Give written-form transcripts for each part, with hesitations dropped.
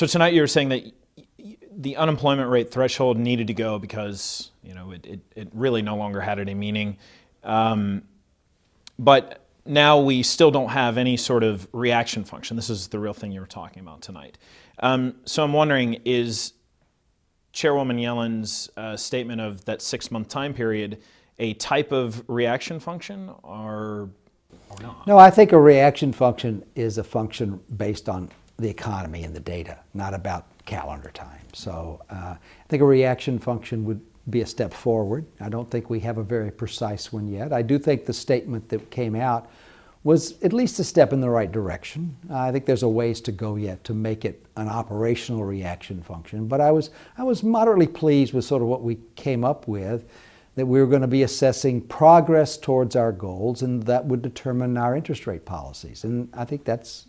So tonight you were saying that the unemployment rate threshold needed to go because it really no longer had any meaning. But now we still don't have any sort of reaction function. This is the real thing you were talking about tonight. So I'm wondering, is Chairwoman Yellen's statement of that 6-month time period a type of reaction function or not? No, I think a reaction function is a function based on the economy and the data, not about calendar time. So I think a reaction function would be a step forward. I don't think we have a very precise one yet. I do think the statement that came out was at least a step in the right direction. I think there's a ways to go yet to make it an operational reaction function. But I was moderately pleased with sort of what we came up with, that we were going to be assessing progress towards our goals, and that would determine our interest rate policies. And I think that's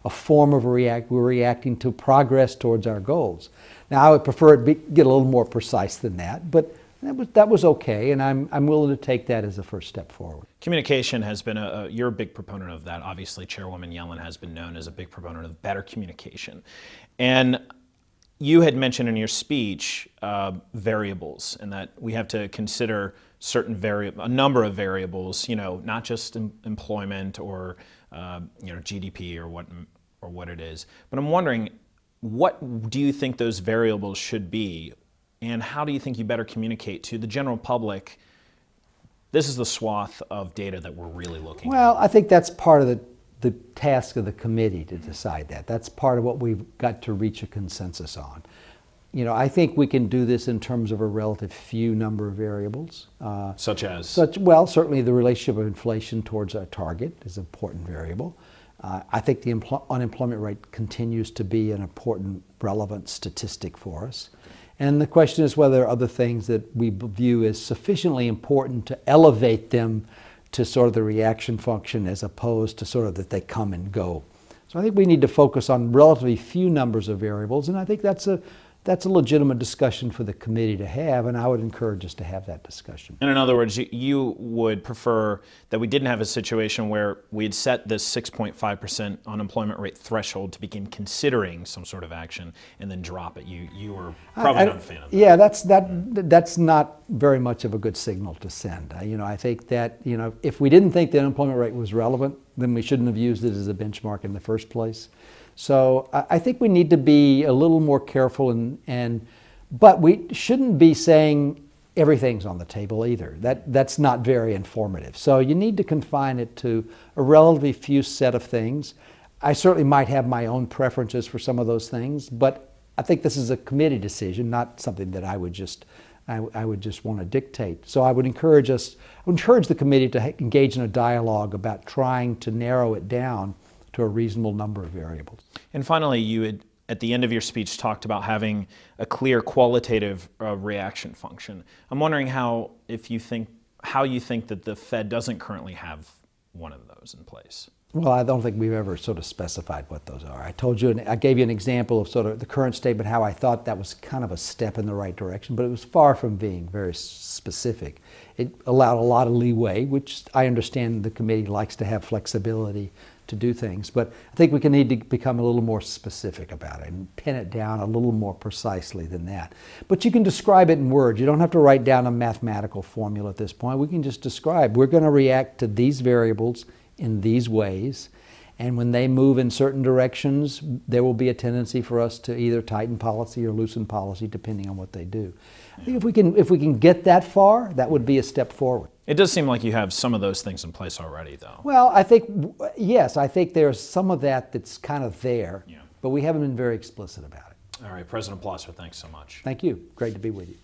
a form of we're reacting to progress towards our goals. Now, I would prefer it get a little more precise than that, but that was okay, and I'm willing to take that as a first step forward. Communication has been you're a big proponent of that. Obviously, Chairwoman Yellen has been known as a big proponent of better communication. And you had mentioned in your speech variables, and that we have to consider a number of variables, not just employment or GDP or what it is. But I'm wondering, what do you think those variables should be, and how do you think you better communicate to the general public? This is the swath of data that we're really looking at. Well, I think that's part of the task of the committee to decide that. That's part of what we've got to reach a consensus on. I think we can do this in terms of a relative few number of variables. Such as? Well, certainly the relationship of inflation towards our target is an important variable. I think the unemployment rate continues to be an important, relevant statistic for us. And the question is whether there are other things that we view as sufficiently important to elevate them to sort of the reaction function, as opposed to sort of that they come and go. So I think we need to focus on relatively few numbers of variables, and I think that's a legitimate discussion for the committee to have, and I would encourage us to have that discussion. And in other words, you would prefer that we didn't have a situation where we had set this 6.5% unemployment rate threshold to begin considering some sort of action and then drop it. You were probably not a fan of that. Yeah, that's not very much of a good signal to send. I think that if we didn't think the unemployment rate was relevant, then we shouldn't have used it as a benchmark in the first place. So I think we need to be a little more careful, but we shouldn't be saying everything's on the table either. That's not very informative. So you need to confine it to a relatively few set of things. I certainly might have my own preferences for some of those things, but I think this is a committee decision, not something that I would just want to dictate. So I would encourage the committee to engage in a dialogue about trying to narrow it down to a reasonable number of variables. And finally, you had, at the end of your speech, talked about having a clear qualitative reaction function. I'm wondering how you think that the Fed doesn't currently have one of those in place. Well, I don't think we've ever sort of specified what those are. I gave you an example of sort of the current statement, how I thought that was kind of a step in the right direction, but it was far from being very specific. It allowed a lot of leeway, which I understand the committee likes to have flexibility to do things, but I think we need to become a little more specific about it and pin it down a little more precisely than that. But you can describe it in words. You don't have to write down a mathematical formula at this point. We can just describe, we're going to react to these variables in these ways, and when they move in certain directions, there will be a tendency for us to either tighten policy or loosen policy depending on what they do. I think if we can get that far, that would be a step forward. It does seem like you have some of those things in place already, though. Well, I think, yes, I think there's some of that that's kind of there, but we haven't been very explicit about it. All right, President Plosser, thanks so much. Thank you. Great to be with you.